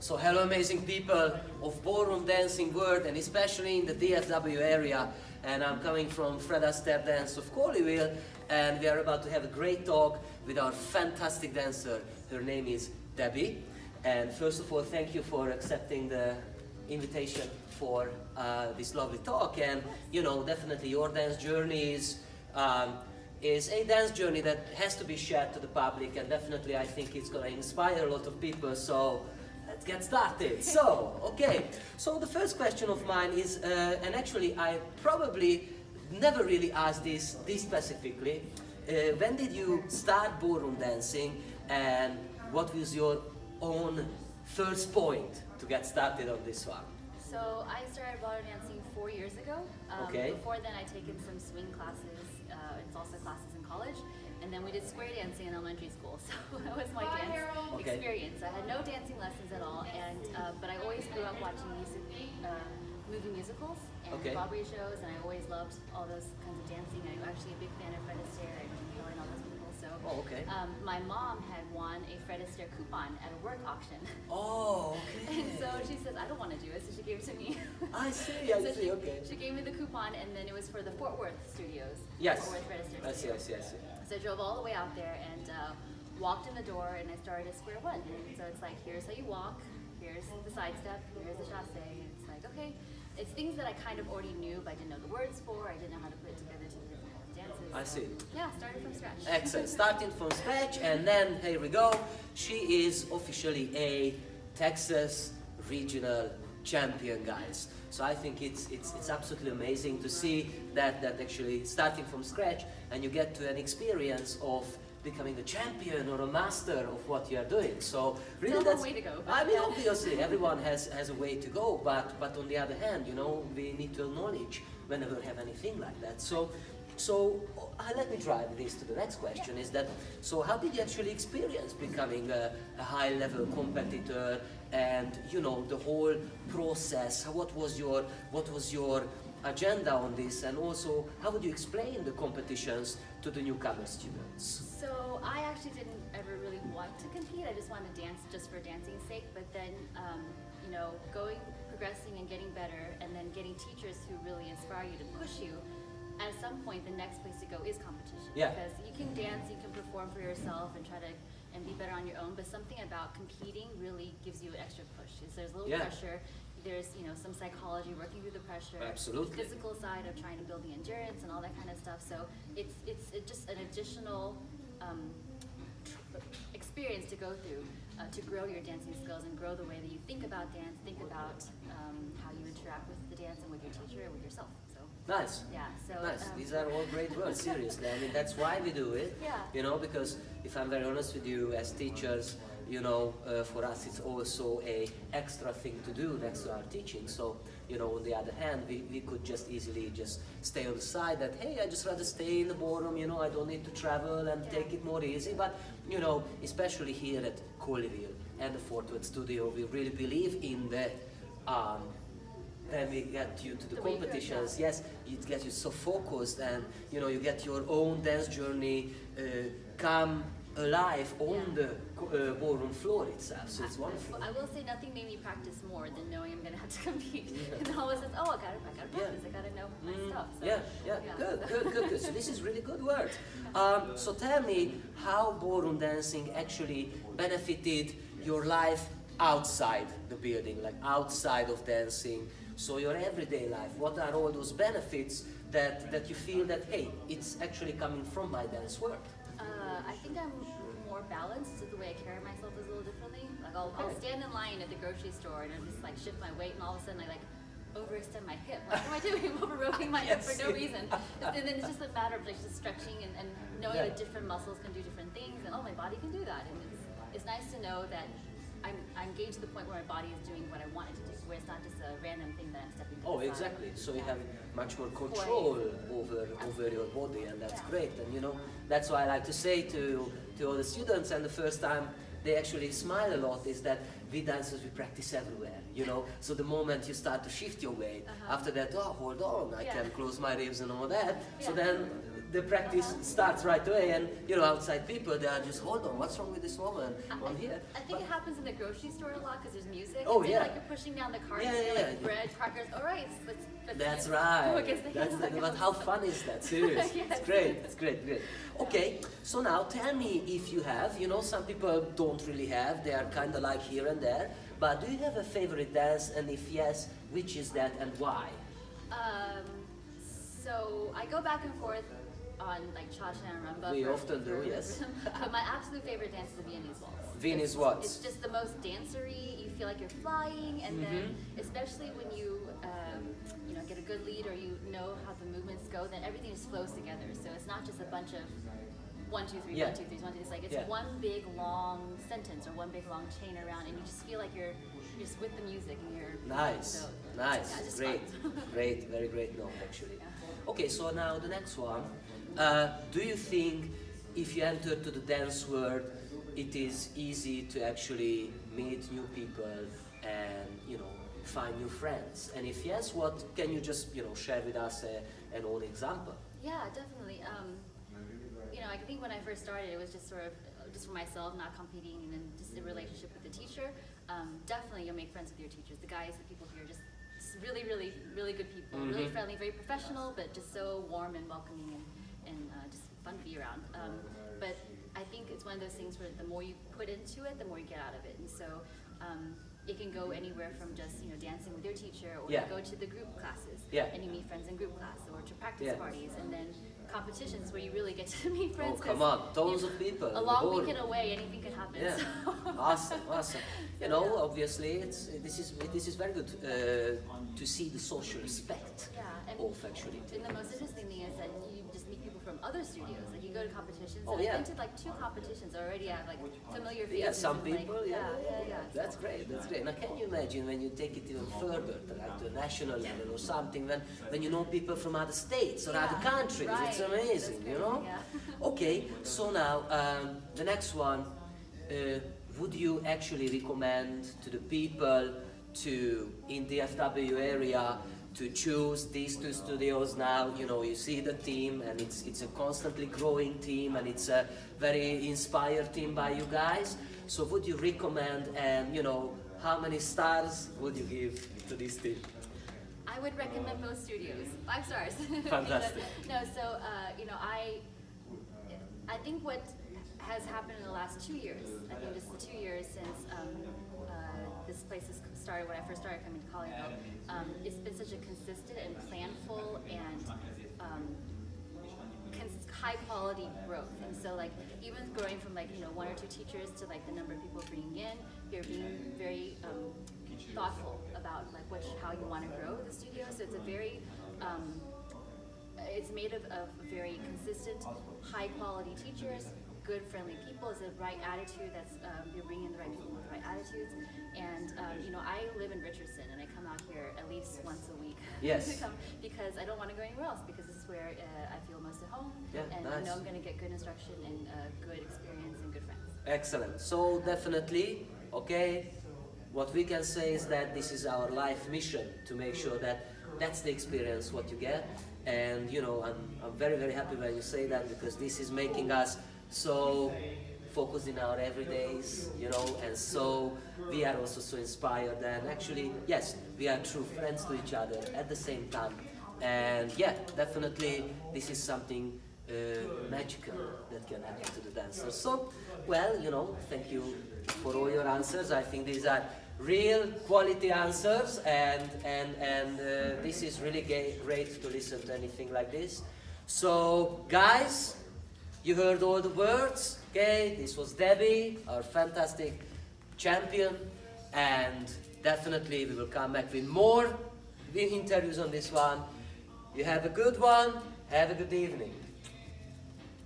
So hello amazing people of ballroom dancing world, and especially in the DFW area. And I'm coming from Fred Astaire Dance of Colleyville, and we are about to have a great talk with our fantastic dancer. Her name is Debbie. And first of all, thank you for accepting the invitation for this lovely talk. And you know, definitely your dance journey is a dance journey that has to be shared to the public, and definitely I think it's going to inspire a lot of people. So let's get started. So, okay, so the first question of mine is, and actually I probably never really asked this specifically, when did you start ballroom dancing, and what was your own first point to get started on this one? So I started ballroom dancing 4 years ago. Okay. Before then I'd taken some swing classes and salsa classes in college, and then we did square dancing in elementary school. So that was my dance experience. I had no dancing lessons at all, and but I always grew up watching movie musicals and Broadway shows, and I always loved all those kinds of dancing. I'm actually a big fan of Fred Astaire and all those people. So my mom had won a Fred Astaire coupon at a work auction. Oh, okay. And so she says, I don't want to do it, so she gave it to me. I see, okay. She gave me the coupon, and then it was for the Fort Worth studios. Yes. Fort Worth Fred Astaire I see. So I drove all the way out there and walked in the door, and I started at square one. So it's like, here's how you walk, here's the side step, here's the chasse, and it's like, okay. It's things that I kind of already knew, but I didn't know the words for, I didn't know how to put it together to the different dances. I see. Yeah, started from scratch. Excellent. Starting from scratch, and then here we go. She is officially a Texas regional champion, guys. So I think it's absolutely amazing to see that actually starting from scratch, and you get to an experience of becoming a champion or a master of what you are doing. So really, that's a way to go. I mean, obviously, everyone has a way to go, but on the other hand, you know, we need to acknowledge whenever we have anything like that. So let me drive this to the next question. Is that, so how did you actually experience becoming a high-level competitor, and you know, the whole process? What was your agenda on this, and also how would you explain the competitions to the newcomer students? So I actually didn't ever really want to compete. I just wanted to dance just for dancing's sake. But then, you know, progressing and getting better, and then getting teachers who really inspire you to push you. At some point, the next place to go is competition. Yeah. Because you can dance, you can perform for yourself and try to be better on your own, but something about competing really gives you an extra push. So there's a little pressure. There's, you know, some psychology working through the pressure. Absolutely. The physical side of trying to build the endurance and all that kind of stuff. So it's just an additional experience to go through to grow your dancing skills and grow the way that you think about dance, think about how you interact with the dance and with your teacher and with yourself. So nice. Yeah. So nice. These are all great words. Seriously, I mean, that's why we do it. Yeah. You know, because if I'm very honest with you, as teachers, you know, for us it's also a extra thing to do next to our teaching. So, you know, on the other hand, we could just easily just stay on the side that, hey, I just rather stay in the ballroom, you know, I don't need to travel and take it more easy. But, you know, especially here at Colleyville and the Fort Worth studio, we really believe in the then we get you to the competitions. Yes, it gets you so focused, and you know, you get your own dance journey come alive on the ballroom floor itself. So it's wonderful. I will say nothing made me practice more than knowing I'm going to have to compete. And then all of a sudden, oh, I got to practice. I got to know my stuff. So, Good. So this is really good words. So tell me how ballroom dancing actually benefited your life outside the building, like outside of dancing. So your everyday life, what are all those benefits that you feel that, hey, it's actually coming from my dance work? I think I'm more balanced, so the way I carry myself is a little differently. Like I'll stand in line at the grocery store and I'll just like shift my weight, and all of a sudden I like overextend my hip. Like, what am I doing? I'm over-rotating my hip for no reason. And then it's just a matter of like just stretching and knowing that different muscles can do different things, and oh, my body can do that. And it's nice to know that I'm engaged to the point where my body is doing what I want it to do, where it's not just a random thing that I'm stepping to. Oh, exactly. So you have much more control over your body, and that's great. And you know, that's why I like to say to all the students, and the first time they actually smile a lot, is that we dancers, we practice everywhere, you know. So the moment you start to shift your weight, after that, oh, hold on, I can close my ribs and all that. So then the practice starts right away, and you know, outside people, they are just, hold on, what's wrong with this woman? I'm here. I think it happens in the grocery store a lot because there's music. Oh, It's yeah. like you're pushing down the cart, Yeah, and yeah, like yeah. bread, crackers. All right, let's That's go right. against the That's hamburger. but how fun is that? Seriously, Yes. it's great. It's great. Great. Okay, so now tell me if you have. You know, some people don't really have. They are kind of like here and there. But do you have a favorite dance? And if yes, which is that and why? So I go back and forth on like cha-cha and rumba. We often do, for yes. rhythm. But my absolute favorite dance is the Viennese waltz. Viennese It's- waltz. It's just the most dancery. You feel like you're flying, and then especially when you get a good lead or you know how the movements go, then everything just flows together. So it's not just a bunch of 1, 2, 3, Yeah. 1, 2, 3, 1, 2. It's like it's Yeah. one big long sentence or one big long chain around, and you just feel like you're just with the music and you're Nice, so, nice, yeah, just great, fun. great, very great note actually. Yeah. Okay, so now the next one. Do you think if you enter to the dance world, it is easy to actually meet new people and find new friends? And if yes, what can you just share with us an own example? Yeah, definitely. I think when I first started, it was just sort of just for myself, not competing, and then just a relationship with the teacher. Definitely, you'll make friends with your teachers. The guys, the people here, just really, really, really good people, really friendly, very professional, but just so warm and welcoming and just fun to be around. But I think it's one of those things where the more you put into it, the more you get out of it. And so it can go anywhere from just dancing with your teacher, or Yeah. you go to the group classes and you meet friends in group class, or to practice parties, and then competitions where you really get to meet friends. Oh, come 'cause, on, tons of people. A long weekend away, anything could happen. Yeah, So. awesome, awesome. Obviously, this is very good to see the social aspect Yeah, and of actually. And the most interesting thing is that you just meet people from other studios. Like you go to competitions. Oh, and yeah. I've been to like 2 competitions already. I have like familiar faces. Yeah, some and, like, people, yeah. That's So, great, that's great. Now can you imagine when you take it even further, like to a national level or something, when you know people from other states or Yeah, other countries, right. it's amazing, That's great, yeah. Okay, so now the next one, would you actually recommend to the people in the FW area to choose these 2 studios now? You see the team, and it's a constantly growing team, and it's a very inspired team by you guys. So would you recommend, and how many stars would you give to this team? I would recommend both studios. 5 stars. Fantastic. No, so I think what has happened in the last 2 years, I think just the 2 years since this place has started, when I first started coming to Colleyville, it's been such a consistent and planful and high quality growth. And so like even growing from like 1 or 2 teachers to like the number of people bringing in, you're being very thoughtful about like how you want to grow the studio. So it's a very it's made of very consistent, high quality teachers, good, friendly people. It's the right attitude. That's you're bringing in the right people with the right attitudes. And I live in Richardson, and I come out here at least once a week. Yes. to come, because I don't want to go anywhere else, because this is where I feel most at home. Yeah, and nice. I know I'm going to get good instruction and good experience and good friends. Excellent. So definitely, okay, what we can say is that this is our life mission, to make sure that that's the experience what you get. And I'm very, very happy when you say that, because this is making us so focused in our everydays, and so we are also so inspired, and actually, yes, we are true friends to each other at the same time. And yeah, definitely this is something magical that can happen to the dancers. So, well, thank you for all your answers. I think these are real quality answers, and this is really great to listen to anything like this. So, guys, you heard all the words, okay? This was Debbie, our fantastic champion, and definitely we will come back with more interviews on this one. You have a good one, have a good evening.